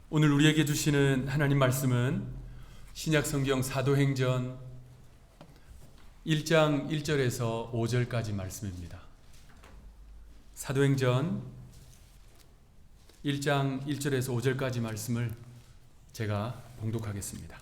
오늘 우리에게 주시는 하나님 말씀은 신약성경 사도행전 1장 1절에서 5절까지 말씀입니다. 사도행전 1장 1절에서 5절까지 말씀을 제가 봉독하겠습니다.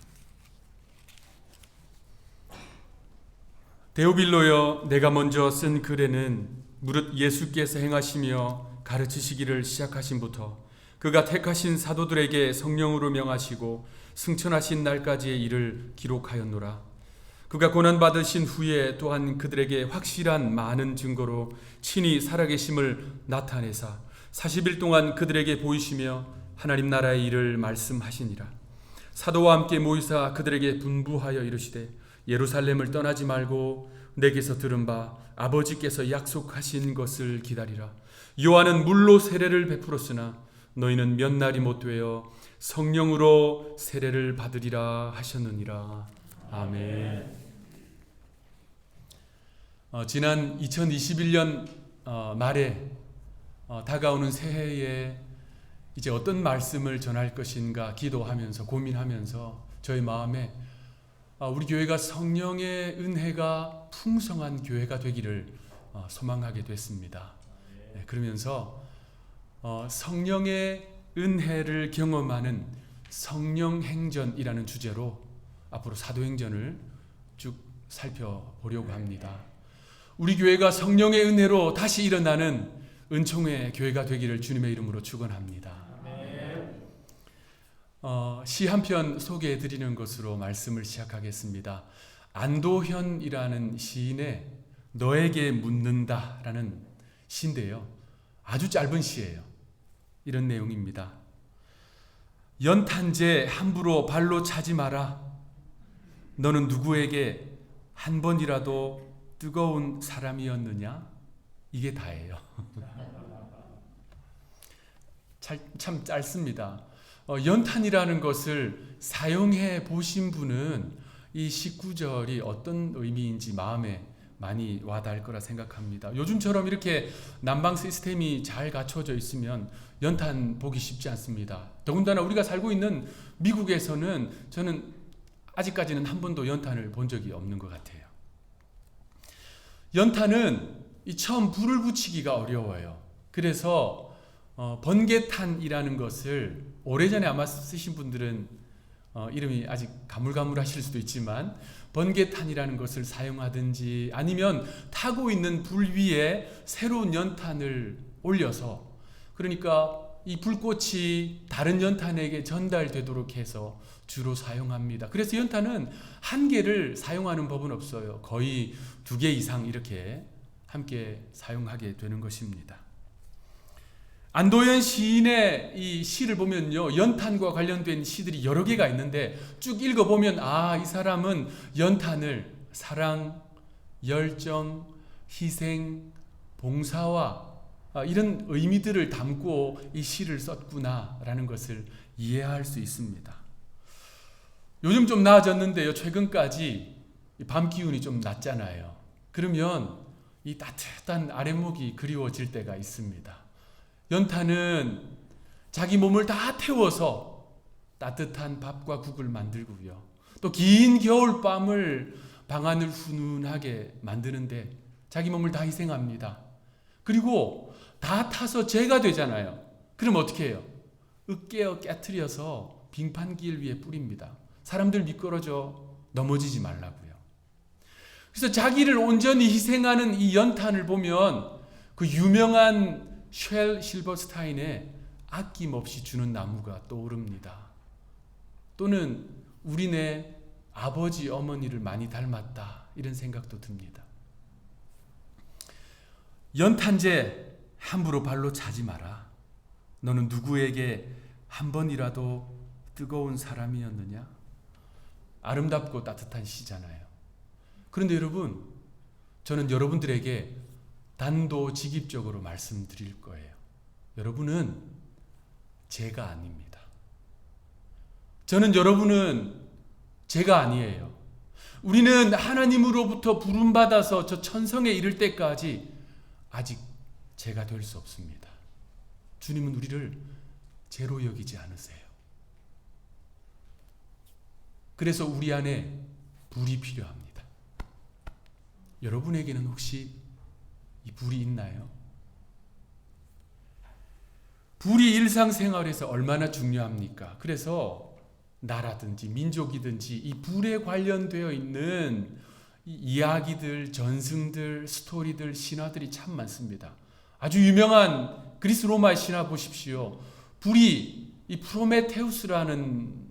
데오빌로여, 내가 먼저 쓴 글에는 무릇 예수께서 행하시며 가르치시기를 시작하신부터 그가 택하신 사도들에게 성령으로 명하시고 승천하신 날까지의 일을 기록하였노라. 그가 고난받으신 후에 또한 그들에게 확실한 많은 증거로 친히 살아계심을 나타내사 40일 동안 그들에게 보이시며 하나님 나라의 일을 말씀하시니라. 사도와 함께 모이사 그들에게 분부하여 이르시되 예루살렘을 떠나지 말고 내게서 들은 바 아버지께서 약속하신 것을 기다리라. 요한은 물로 세례를 베풀었으나 너희는 몇 날이 못 되어 성령으로 세례를 받으리라 하셨느니라. 아멘. 지난 2021년 말에 다가오는 새해에 이제 어떤 말씀을 전할 것인가 기도하면서 고민하면서 저희 마음에 우리 교회가 성령의 은혜가 풍성한 교회가 되기를 소망하게 됐습니다. 그러면서 성령의 은혜를 경험하는 성령행전이라는 주제로 앞으로 사도행전을 쭉 살펴보려고 합니다. 우리 교회가 성령의 은혜로 다시 일어나는 은총의 교회가 되기를 주님의 이름으로 축원합니다. 시 한 편 소개해 드리는 것으로 말씀을 시작하겠습니다. 안도현이라는 시인의 너에게 묻는다라는 시인데요. 아주 짧은 시예요. 이런 내용입니다. 연탄재 함부로 발로 차지 마라. 너는 누구에게 한 번이라도 뜨거운 사람이었느냐? 이게 다예요. 참 짧습니다. 연탄이라는 것을 사용해 보신 분은 이 19절이 어떤 의미인지 마음에 많이 와닿을 거라 생각합니다. 요즘처럼 이렇게 난방 시스템이 잘 갖춰져 있으면 연탄 보기 쉽지 않습니다. 더군다나 우리가 살고 있는 미국에서는 저는 아직까지는 한 번도 연탄을 본 적이 없는 것 같아요. 연탄은 처음 불을 붙이기가 어려워요. 그래서 번개탄이라는 것을 오래전에 아마 쓰신 분들은 이름이 아직 가물가물하실 수도 있지만 번개탄이라는 것을 사용하든지 아니면 타고 있는 불 위에 새로운 연탄을 올려서 그러니까 이 불꽃이 다른 연탄에게 전달되도록 해서 주로 사용합니다. 그래서 연탄은 한 개를 사용하는 법은 없어요. 거의 2개 이상 이렇게 함께 사용하게 되는 것입니다. 안도현 시인의 이 시를 보면요, 연탄과 관련된 시들이 여러 개가 있는데 쭉 읽어보면 이 사람은 연탄을 사랑, 열정, 희생, 봉사와 이런 의미들을 담고 이 시를 썼구나라는 것을 이해할 수 있습니다. 요즘 좀 나아졌는데요, 최근까지 밤 기운이 좀 낮잖아요. 그러면 이 따뜻한 아랫목이 그리워질 때가 있습니다. 연탄은 자기 몸을 다 태워서 따뜻한 밥과 국을 만들고요. 또 긴 겨울밤을 방안을 훈훈하게 만드는데 자기 몸을 다 희생합니다. 그리고 다 타서 재가 되잖아요. 그럼 어떻게 해요? 으깨어 깨트려서 빙판길 위에 뿌립니다. 사람들 미끄러져 넘어지지 말라고요. 그래서 자기를 온전히 희생하는 이 연탄을 보면 그 유명한 쉘 실버스타인의 아낌없이 주는 나무가 떠오릅니다. 또는 우리네 아버지 어머니를 많이 닮았다 이런 생각도 듭니다. 연탄재 함부로 발로 차지 마라. 너는 누구에게 한 번이라도 뜨거운 사람이었느냐? 아름답고 따뜻한 시잖아요. 그런데 여러분, 저는 여러분들에게 단도직입적으로 말씀드릴 거예요. 여러분은 제가 아닙니다. 저는 여러분은 제가 아니에요. 우리는 하나님으로부터 부름받아서 저 천성에 이를 때까지 아직 제가 될 수 없습니다. 주님은 우리를 제로 여기지 않으세요. 그래서 우리 안에 불이 필요합니다. 여러분에게는 혹시 이 불이 있나요? 불이 일상생활에서 얼마나 중요합니까? 그래서 나라든지 민족이든지 이 불에 관련되어 있는 이야기들, 전승들, 스토리들, 신화들이 참 많습니다. 아주 유명한 그리스 로마의 신화 보십시오. 불이 이 프로메테우스라는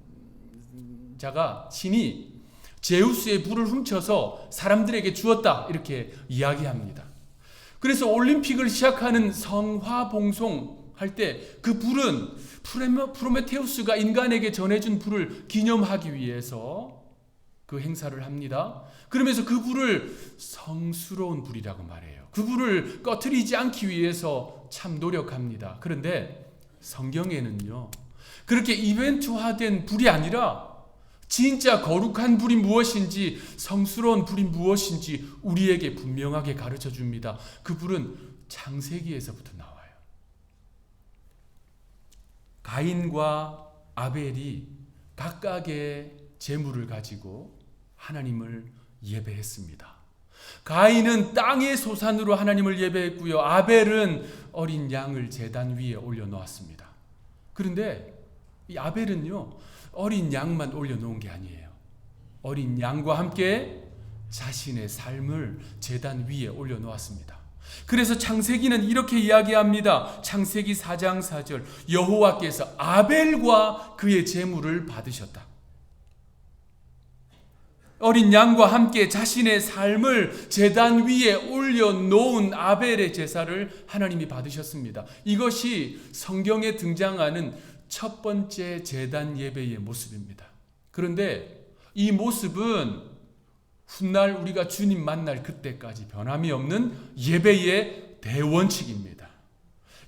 자가 신이 제우스의 불을 훔쳐서 사람들에게 주었다 이렇게 이야기합니다. 그래서 올림픽을 시작하는 성화봉송 할 때 그 불은 프로메테우스가 인간에게 전해준 불을 기념하기 위해서 그 행사를 합니다. 그러면서 그 불을 성스러운 불이라고 말해요. 그 불을 꺼트리지 않기 위해서 참 노력합니다. 그런데 성경에는요, 그렇게 이벤트화된 불이 아니라 진짜 거룩한 불이 무엇인지, 성스러운 불이 무엇인지 우리에게 분명하게 가르쳐 줍니다. 그 불은 창세기에서부터 나와요. 가인과 아벨이 각각의 제물을 가지고 하나님을 예배했습니다. 가인은 땅의 소산으로 하나님을 예배했고요. 아벨은 어린 양을 제단 위에 올려놓았습니다. 그런데 이 아벨은요, 어린 양만 올려놓은 게 아니에요. 어린 양과 함께 자신의 삶을 제단 위에 올려놓았습니다. 그래서 창세기는 이렇게 이야기합니다. 창세기 4장 4절, 여호와께서 아벨과 그의 제물을 받으셨다. 어린 양과 함께 자신의 삶을 제단 위에 올려놓은 아벨의 제사를 하나님이 받으셨습니다. 이것이 성경에 등장하는 첫 번째 제단 예배의 모습입니다. 그런데 이 모습은 훗날 우리가 주님 만날 그때까지 변함이 없는 예배의 대원칙입니다.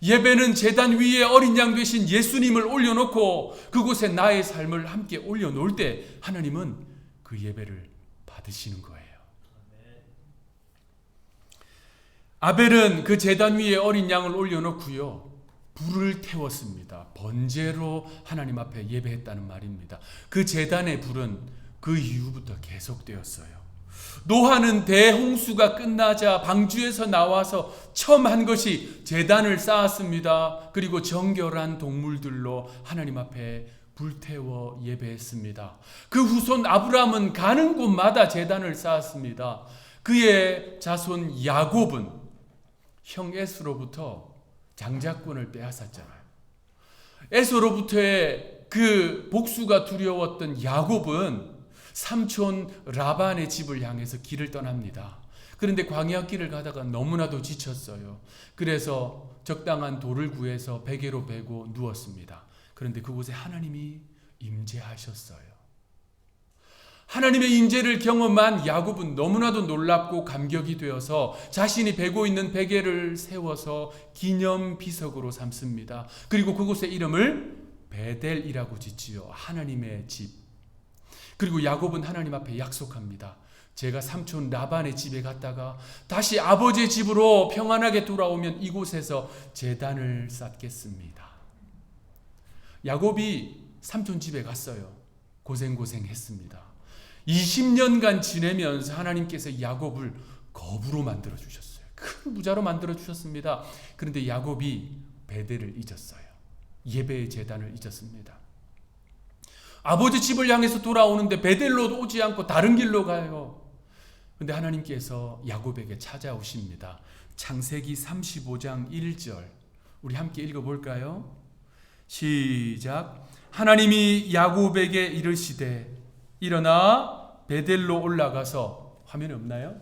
예배는 제단 위에 어린 양 되신 예수님을 올려놓고 그곳에 나의 삶을 함께 올려놓을 때 하나님은 그 예배를 받으시는 거예요. 아벨은 그 제단 위에 어린 양을 올려놓고요, 불을 태웠습니다. 번제로 하나님 앞에 예배했다는 말입니다. 그 제단의 불은 그 이후부터 계속되었어요. 노아는 대홍수가 끝나자 방주에서 나와서 처음 한 것이 제단을 쌓았습니다. 그리고 정결한 동물들로 하나님 앞에 불태워 예배했습니다. 그 후손 아브라함은 가는 곳마다 제단을 쌓았습니다. 그의 자손 야곱은 형 에서로부터 장자권을 빼앗았잖아요. 에서로부터의 그 복수가 두려웠던 야곱은 삼촌 라반의 집을 향해서 길을 떠납니다. 그런데 광야길을 가다가 너무나도 지쳤어요. 그래서 적당한 돌을 구해서 베개로 베고 누웠습니다. 그런데 그곳에 하나님이 임재하셨어요. 하나님의 임재를 경험한 야곱은 너무나도 놀랍고 감격이 되어서 자신이 베고 있는 베개를 세워서 기념 비석으로 삼습니다. 그리고 그곳의 이름을 베델이라고 짓지요. 하나님의 집. 그리고 야곱은 하나님 앞에 약속합니다. 제가 삼촌 라반의 집에 갔다가 다시 아버지의 집으로 평안하게 돌아오면 이곳에서 제단을 쌓겠습니다. 야곱이 삼촌 집에 갔어요. 고생했습니다. 20년간 지내면서 하나님께서 야곱을 거부로 만들어 주셨어요. 큰 부자로 만들어 주셨습니다. 그런데 야곱이 베델을 잊었어요. 예배의 제단을 잊었습니다. 아버지 집을 향해서 돌아오는데 베델로 오지 않고 다른 길로 가요. 그런데 하나님께서 야곱에게 찾아오십니다. 창세기 35장 1절 우리 함께 읽어볼까요? 시작. 하나님이 야곱에게 이르시되 일어나 베델로 올라가서, 화면에 없나요?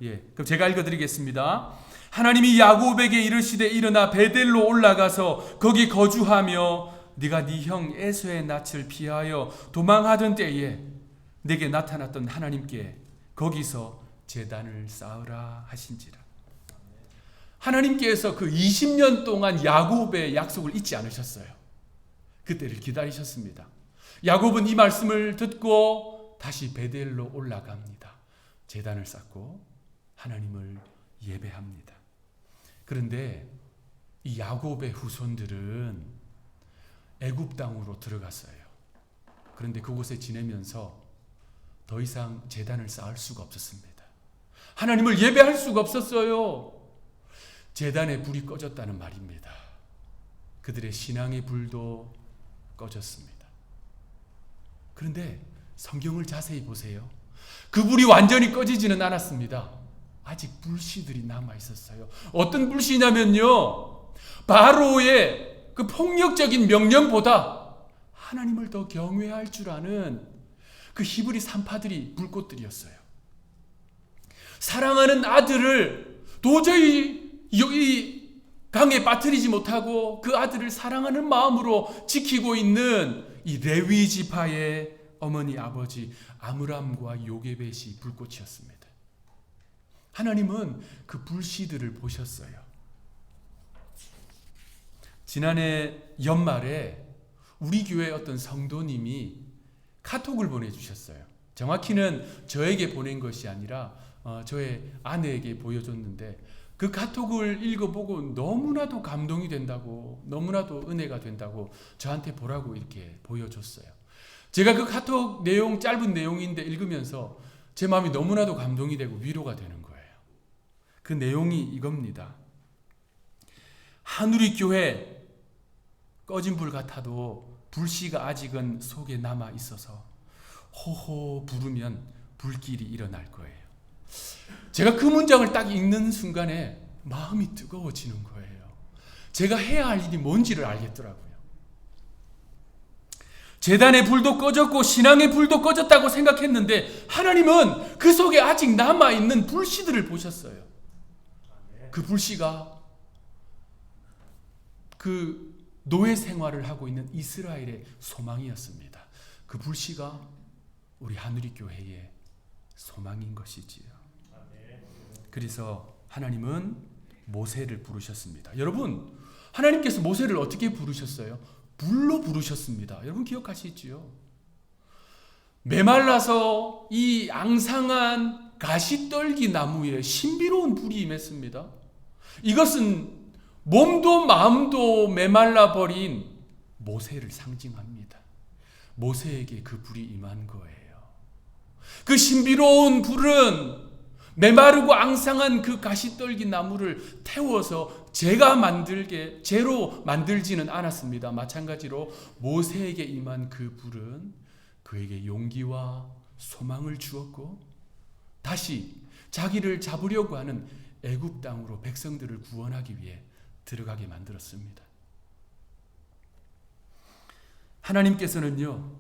예, 그럼 제가 읽어드리겠습니다. 하나님이 야곱에게 이르시되 일어나 베델로 올라가서 거기 거주하며 네가 네 형 에서의 낯을 피하여 도망하던 때에 네게 나타났던 하나님께 거기서 제단을 쌓으라 하신지라. 하나님께서 그 20년 동안 야곱의 약속을 잊지 않으셨어요. 그때를 기다리셨습니다. 야곱은 이 말씀을 듣고 다시 베델로 올라갑니다. 제단을 쌓고 하나님을 예배합니다. 그런데 이 야곱의 후손들은 애굽 땅으로 들어갔어요. 그런데 그곳에 지내면서 더 이상 제단을 쌓을 수가 없었습니다. 하나님을 예배할 수가 없었어요. 제단의 불이 꺼졌다는 말입니다. 그들의 신앙의 불도 꺼졌습니다. 그런데 성경을 자세히 보세요. 그 불이 완전히 꺼지지는 않았습니다. 아직 불씨들이 남아 있었어요. 어떤 불씨냐면요, 바로의 그 폭력적인 명령보다 하나님을 더 경외할 줄 아는 그 히브리 산파들이 불꽃들이었어요. 사랑하는 아들을 도저히 이 강에 빠뜨리지 못하고 그 아들을 사랑하는 마음으로 지키고 있는 이 레위 지파의 어머니 아버지 아므람과 요게벳이 불꽃이었습니다. 하나님은 그 불씨들을 보셨어요. 지난해 연말에 우리 교회 어떤 성도님이 카톡을 보내주셨어요. 정확히는 저에게 보낸 것이 아니라 저의 아내에게 보여줬는데, 그 카톡을 읽어보고 너무나도 감동이 된다고, 너무나도 은혜가 된다고 저한테 보라고 이렇게 보여줬어요. 제가 그 카톡 내용, 짧은 내용인데 읽으면서 제 마음이 너무나도 감동이 되고 위로가 되는 거예요. 그 내용이 이겁니다. 한우리 교회 꺼진 불 같아도 불씨가 아직은 속에 남아 있어서 호호 부르면 불길이 일어날 거예요. 제가 그 문장을 딱 읽는 순간에 마음이 뜨거워지는 거예요. 제가 해야 할 일이 뭔지를 알겠더라고요. 제단의 불도 꺼졌고 신앙의 불도 꺼졌다고 생각했는데 하나님은 그 속에 아직 남아있는 불씨들을 보셨어요. 그 불씨가 그 노예 생활을 하고 있는 이스라엘의 소망이었습니다. 그 불씨가 우리 하늘이 교회의 소망인 것이지요. 그래서 하나님은 모세를 부르셨습니다. 여러분, 하나님께서 모세를 어떻게 부르셨어요? 불로 부르셨습니다. 여러분 기억하시지요? 메말라서 이 앙상한 가시떨기 나무에 신비로운 불이 임했습니다. 이것은 몸도 마음도 메말라 버린 모세를 상징합니다. 모세에게 그 불이 임한 거예요. 그 신비로운 불은 메마르고 앙상한 그 가시떨기 나무를 태워서 재로 만들지는 않았습니다. 마찬가지로 모세에게 임한 그 불은 그에게 용기와 소망을 주었고 다시 자기를 잡으려고 하는 애굽 땅으로 백성들을 구원하기 위해 들어가게 만들었습니다. 하나님께서는요,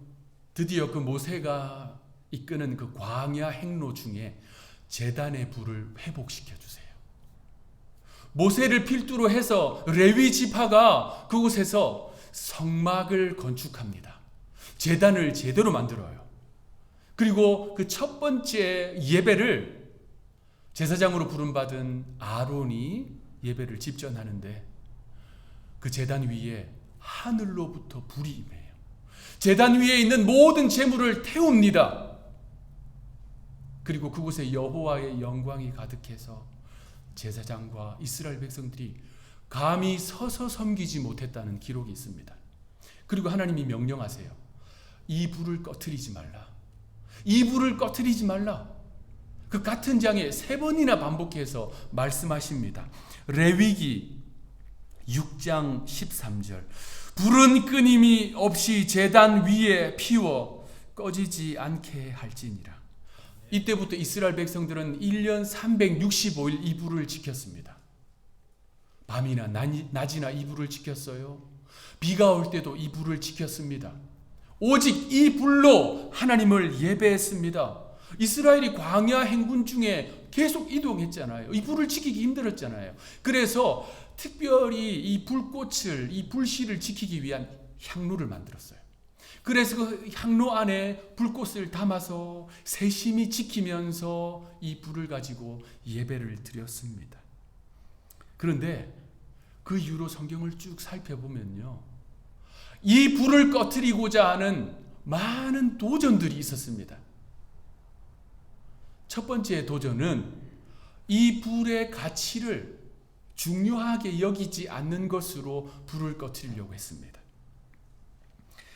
드디어 그 모세가 이끄는 그 광야 행로 중에 제단의 불을 회복시켜 주세요. 모세를 필두로 해서 레위 지파가 그곳에서 성막을 건축합니다. 제단을 제대로 만들어요. 그리고 그 첫 번째 예배를 제사장으로 부름받은 아론이 예배를 집전하는데 그 제단 위에 하늘로부터 불이 임해요. 제단 위에 있는 모든 제물을 태웁니다. 그리고 그곳에 여호와의 영광이 가득해서 제사장과 이스라엘 백성들이 감히 서서 섬기지 못했다는 기록이 있습니다. 그리고 하나님이 명령하세요. 이 불을 꺼트리지 말라. 이 불을 꺼트리지 말라. 그 같은 장에 3번이나 반복해서 말씀하십니다. 레위기 6장 13절. 불은 끊임이 없이 제단 위에 피워 꺼지지 않게 할지니라. 이때부터 이스라엘 백성들은 1년 365일 이 불을 지켰습니다. 밤이나 낮이나 이 불을 지켰어요. 비가 올 때도 이 불을 지켰습니다. 오직 이 불로 하나님을 예배했습니다. 이스라엘이 광야 행군 중에 계속 이동했잖아요. 이 불을 지키기 힘들었잖아요. 그래서 특별히 이 불꽃을, 이 불씨를 지키기 위한 향로를 만들었어요. 그래서 그 향로 안에 불꽃을 담아서 세심히 지키면서 이 불을 가지고 예배를 드렸습니다. 그런데 그 이후로 성경을 쭉 살펴보면요, 이 불을 꺼트리고자 하는 많은 도전들이 있었습니다. 첫 번째 도전은 이 불의 가치를 중요하게 여기지 않는 것으로 불을 꺼트리려고 했습니다.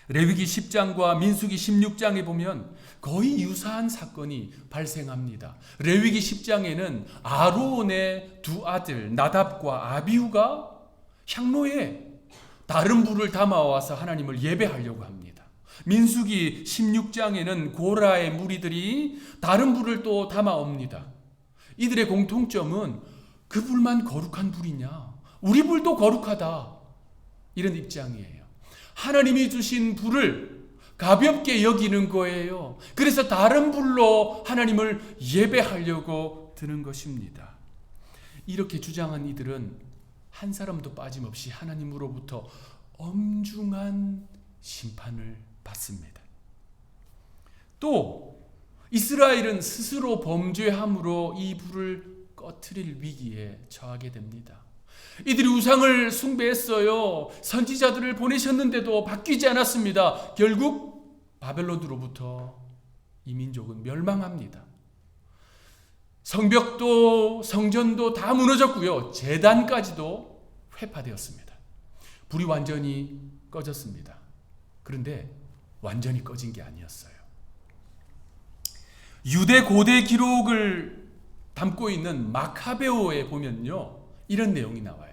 레위기 10장과 민수기 16장에 보면 거의 유사한 사건이 발생합니다. 레위기 10장에는 아론의 두 아들 나답과 아비후가 향로에 다른 불을 담아와서 하나님을 예배하려고 합니다. 민수기 16장에는 고라의 무리들이 다른 불을 또 담아옵니다. 이들의 공통점은 그 불만 거룩한 불이냐? 우리 불도 거룩하다. 이런 입장이에요. 하나님이 주신 불을 가볍게 여기는 거예요. 그래서 다른 불로 하나님을 예배하려고 드는 것입니다. 이렇게 주장한 이들은 한 사람도 빠짐없이 하나님으로부터 엄중한 심판을 받습니다. 또 이스라엘은 스스로 범죄함으로 이 불을 꺼트릴 위기에 처하게 됩니다. 이들이 우상을 숭배했어요. 선지자들을 보내셨는데도 바뀌지 않았습니다. 결국 바벨론으로부터 이 민족은 멸망합니다. 성벽도 성전도 다 무너졌고요. 제단까지도 회파되었습니다. 불이 완전히 꺼졌습니다. 그런데 완전히 꺼진 게 아니었어요. 유대 고대 기록을 담고 있는 마카베오에 보면요, 이런 내용이 나와요.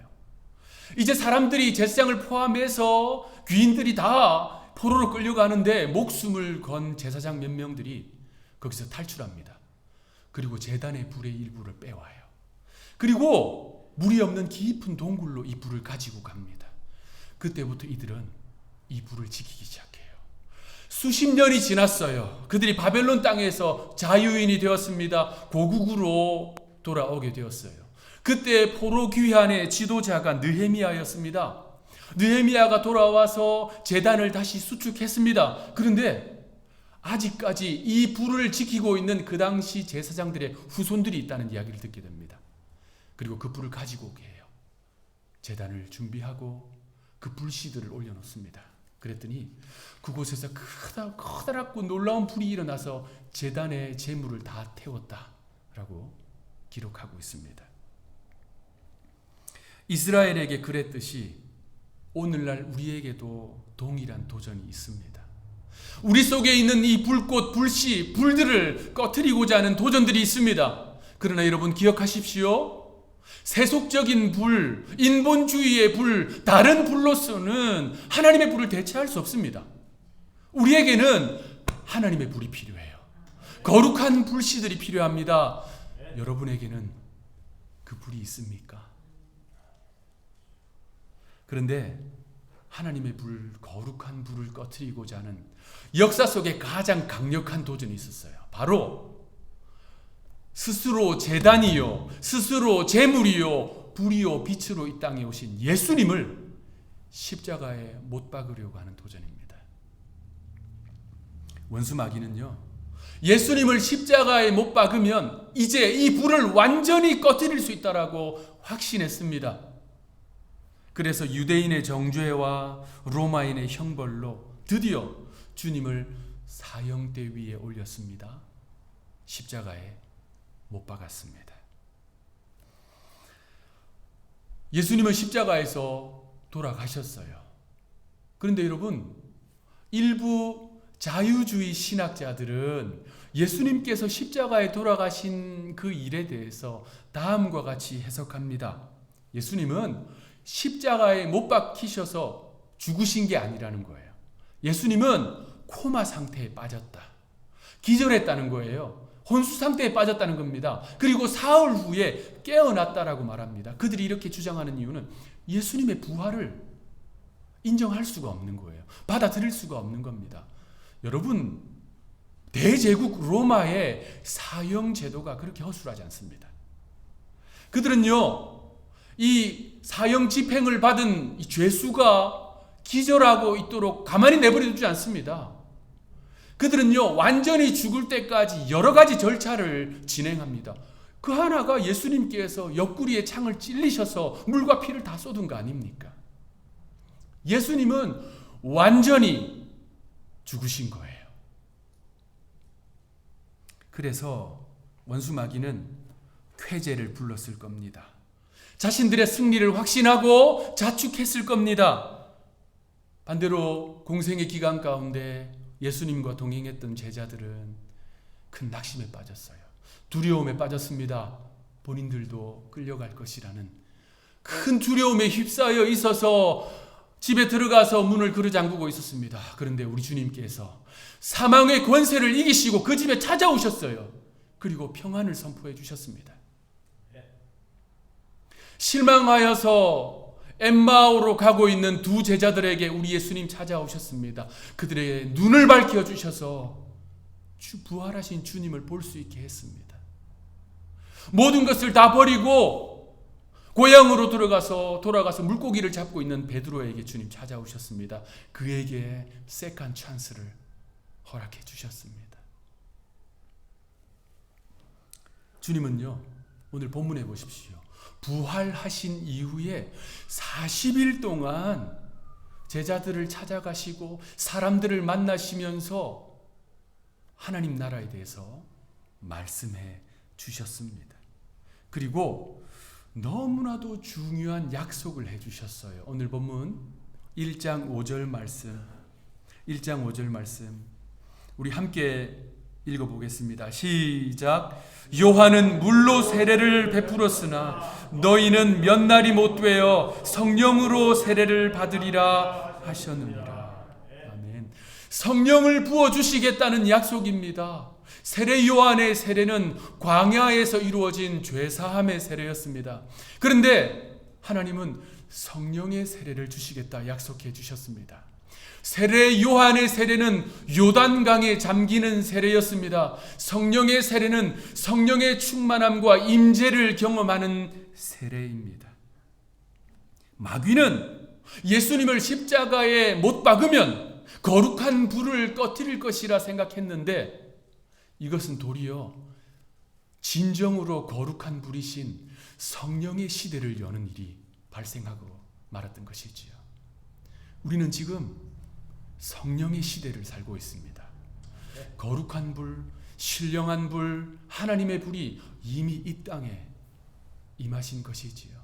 이제 사람들이 제사장을 포함해서 귀인들이 다 포로로 끌려가는데 목숨을 건 제사장 몇 명들이 거기서 탈출합니다. 그리고 제단의 불의 일부를 빼와요. 그리고 물이 없는 깊은 동굴로 이 불을 가지고 갑니다. 그때부터 이들은 이 불을 지키기 시작해요. 수십 년이 지났어요. 그들이 바벨론 땅에서 자유인이 되었습니다. 고국으로 돌아오게 되었어요. 그때 포로 귀환의 지도자가 느헤미야였습니다. 느헤미야가 돌아와서 제단을 다시 수축했습니다. 그런데 아직까지 이 불을 지키고 있는 그 당시 제사장들의 후손들이 있다는 이야기를 듣게 됩니다. 그리고 그 불을 가지고 오게 해요. 제단을 준비하고 그 불씨들을 올려놓습니다. 그랬더니 그곳에서 커다랗고 놀라운 불이 일어나서 제단의 제물을 다 태웠다라고 기록하고 있습니다. 이스라엘에게 그랬듯이 오늘날 우리에게도 동일한 도전이 있습니다. 우리 속에 있는 이 불꽃, 불씨, 불들을 꺼트리고자 하는 도전들이 있습니다. 그러나 여러분 기억하십시오. 세속적인 불, 인본주의의 불, 다른 불로서는 하나님의 불을 대체할 수 없습니다. 우리에게는 하나님의 불이 필요해요. 거룩한 불씨들이 필요합니다. 여러분에게는 그 불이 있습니까? 그런데 하나님의 불, 거룩한 불을 꺼트리고자 하는 역사 속에 가장 강력한 도전이 있었어요. 바로 스스로 제단이요, 스스로 제물이요, 불이요, 빛으로 이 땅에 오신 예수님을 십자가에 못 박으려고 하는 도전입니다. 원수 마귀는요, 예수님을 십자가에 못 박으면 이제 이 불을 완전히 꺼트릴 수 있다라고 확신했습니다. 그래서 유대인의 정죄와 로마인의 형벌로 드디어 주님을 사형대 위에 올렸습니다. 십자가에 못 박았습니다. 예수님은 십자가에서 돌아가셨어요. 그런데 여러분, 일부 자유주의 신학자들은 예수님께서 십자가에 돌아가신 그 일에 대해서 다음과 같이 해석합니다. 예수님은 십자가에 못 박히셔서 죽으신 게 아니라는 거예요. 예수님은 코마 상태에 빠졌다. 기절했다는 거예요. 혼수 상태에 빠졌다는 겁니다. 그리고 사흘 후에 깨어났다라고 말합니다. 그들이 이렇게 주장하는 이유는 예수님의 부활을 인정할 수가 없는 거예요. 받아들일 수가 없는 겁니다. 여러분, 대제국 로마의 사형 제도가 그렇게 허술하지 않습니다. 그들은요, 이 사형 집행을 받은 이 죄수가 기절하고 있도록 가만히 내버려두지 않습니다. 그들은요, 완전히 죽을 때까지 여러 가지 절차를 진행합니다. 그 하나가 예수님께서 옆구리에 창을 찔리셔서 물과 피를 다 쏟은 거 아닙니까? 예수님은 완전히 죽으신 거예요. 그래서 원수 마귀는 쾌재를 불렀을 겁니다. 자신들의 승리를 확신하고 자축했을 겁니다. 반대로 공생의 기간 가운데 예수님과 동행했던 제자들은 큰 낙심에 빠졌어요. 두려움에 빠졌습니다. 본인들도 끌려갈 것이라는 큰 두려움에 휩싸여 있어서 집에 들어가서 문을 그르잠그고 있었습니다. 그런데 우리 주님께서 사망의 권세를 이기시고 그 집에 찾아오셨어요. 그리고 평안을 선포해 주셨습니다. 실망하여서 엠마오로 가고 있는 두 제자들에게 우리 예수님 찾아오셨습니다. 그들의 눈을 밝혀 주셔서 부활하신 주님을 볼 수 있게 했습니다. 모든 것을 다 버리고 고향으로 돌아가서 물고기를 잡고 있는 베드로에게 주님 찾아오셨습니다. 그에게 세컨 찬스를 허락해 주셨습니다. 주님은요, 오늘 본문에 보십시오. 부활하신 이후에 40일 동안 제자들을 찾아가시고 사람들을 만나시면서 하나님 나라에 대해서 말씀해 주셨습니다. 그리고 너무나도 중요한 약속을 해 주셨어요. 오늘 본문 1장 5절 말씀, 1장 5절 말씀 우리 함께 읽어보겠습니다. 시작. 요한은 물로 세례를 베풀었으나 너희는 몇 날이 못 되어 성령으로 세례를 받으리라 하셨느니라. 아멘. 성령을 부어주시겠다는 약속입니다. 세례 요한의 세례는 광야에서 이루어진 죄사함의 세례였습니다. 그런데 하나님은 성령의 세례를 주시겠다 약속해 주셨습니다. 세례 요한의 세례는 요단강에 잠기는 세례였습니다. 성령의 세례는 성령의 충만함과 임재를 경험하는 세례입니다. 마귀는 예수님을 십자가에 못 박으면 거룩한 불을 꺼뜨릴 것이라 생각했는데 이것은 도리어 진정으로 거룩한 불이신 성령의 시대를 여는 일이 발생하고 말았던 것이지요. 우리는 지금 성령의 시대를 살고 있습니다. 거룩한 불, 신령한 불, 하나님의 불이 이미 이 땅에 임하신 것이지요.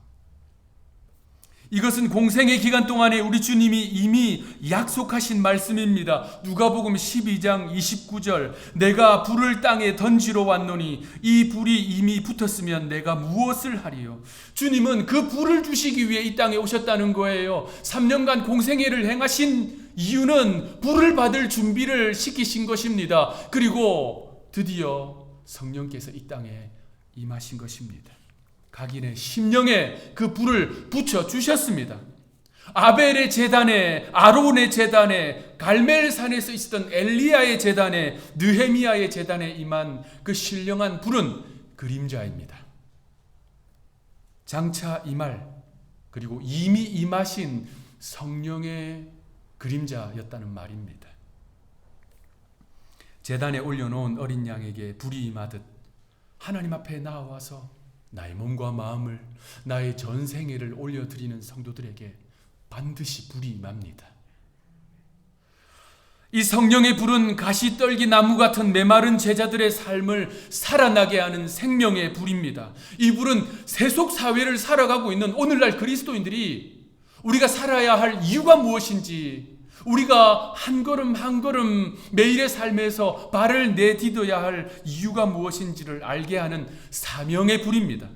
이것은 공생의 기간 동안에 우리 주님이 이미 약속하신 말씀입니다. 누가복음 12장 29절 내가 불을 땅에 던지러 왔노니 이 불이 이미 붙었으면 내가 무엇을 하리요. 주님은 그 불을 주시기 위해 이 땅에 오셨다는 거예요. 3년간 공생애를 행하신 이유는 불을 받을 준비를 시키신 것입니다. 그리고 드디어 성령께서 이 땅에 임하신 것입니다. 각인의 심령에 그 불을 붙여 주셨습니다. 아벨의 제단에, 아론의 제단에, 갈멜산에서 있었던 엘리야의 제단에, 느헤미야의 제단에 임한 그 신령한 불은 그림자입니다. 장차 임할, 그리고 이미 임하신 성령의 그림자였다는 말입니다. 제단에 올려놓은 어린 양에게 불이 임하듯 하나님 앞에 나와서 나의 몸과 마음을, 나의 전생애를 올려드리는 성도들에게 반드시 불이 임합니다. 이 성령의 불은 가시떨기 나무 같은 메마른 제자들의 삶을 살아나게 하는 생명의 불입니다. 이 불은 세속 사회를 살아가고 있는 오늘날 그리스도인들이 우리가 살아야 할 이유가 무엇인지, 우리가 한 걸음 한 걸음 매일의 삶에서 발을 내디뎌야 할 이유가 무엇인지를 알게 하는 사명의 불입니다.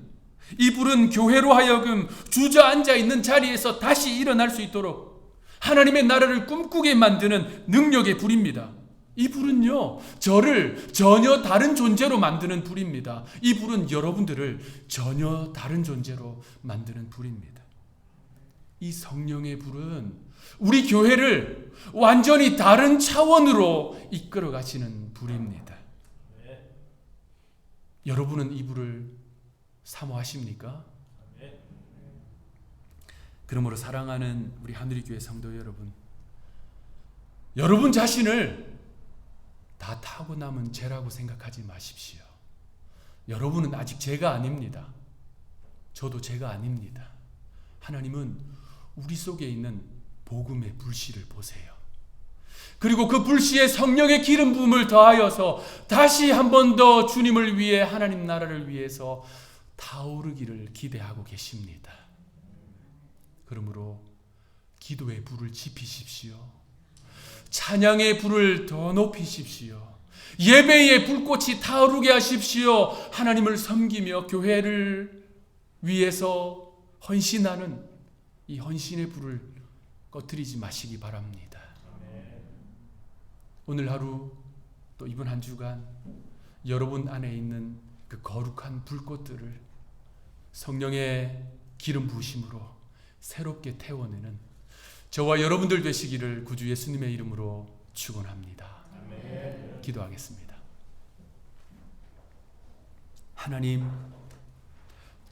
이 불은 교회로 하여금 주저앉아 있는 자리에서 다시 일어날 수 있도록 하나님의 나라를 꿈꾸게 만드는 능력의 불입니다. 이 불은요, 저를 전혀 다른 존재로 만드는 불입니다. 이 불은 여러분들을 전혀 다른 존재로 만드는 불입니다. 이 성령의 불은 우리 교회를 완전히 다른 차원으로 이끌어 가시는 불입니다. 여러분은 이 불을 사모하십니까? 그러므로 사랑하는 우리 하늘교회 성도 여러분, 여러분 자신을 다 타고 남은 죄라고 생각하지 마십시오. 여러분은 아직 죄가 아닙니다. 저도 죄가 아닙니다. 하나님은 우리 속에 있는 복음의 불씨를 보세요. 그리고 그 불씨에 성령의 기름 부음을 더하여서 다시 한 번 더 주님을 위해, 하나님 나라를 위해서 타오르기를 기대하고 계십니다. 그러므로 기도의 불을 지피십시오. 찬양의 불을 더 높이십시오. 예배의 불꽃이 타오르게 하십시오. 하나님을 섬기며 교회를 위해서 헌신하는 이 헌신의 불을 꺼뜨리지 마시기 바랍니다. 오늘 하루 또 이번 한 주간 여러분 안에 있는 그 거룩한 불꽃들을 성령의 기름 부으심으로 새롭게 태워내는 저와 여러분들 되시기를 구주 예수님의 이름으로 축원합니다. 기도하겠습니다. 하나님,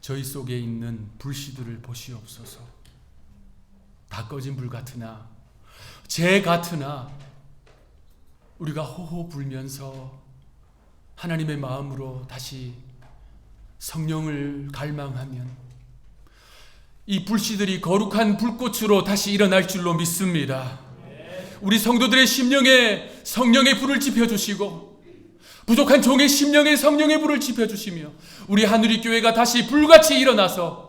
저희 속에 있는 불씨들을 보시옵소서. 다 꺼진 불 같으나 재 같으나 우리가 호호 불면서 하나님의 마음으로 다시 성령을 갈망하면 이 불씨들이 거룩한 불꽃으로 다시 일어날 줄로 믿습니다. 우리 성도들의 심령에 성령의 불을 지펴주시고 부족한 종의 심령에 성령의 불을 지펴주시며 우리 하늘이 교회가 다시 불같이 일어나서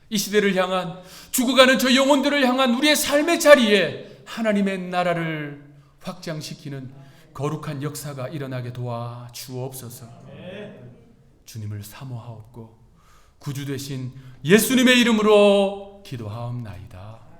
이 시대를 향한 죽어가는 저 영혼들을 향한 우리의 삶의 자리에 하나님의 나라를 확장시키는 거룩한 역사가 일어나게 도와 주옵소서. 주님을 사모하옵고 구주 되신 예수님의 이름으로 기도하옵나이다.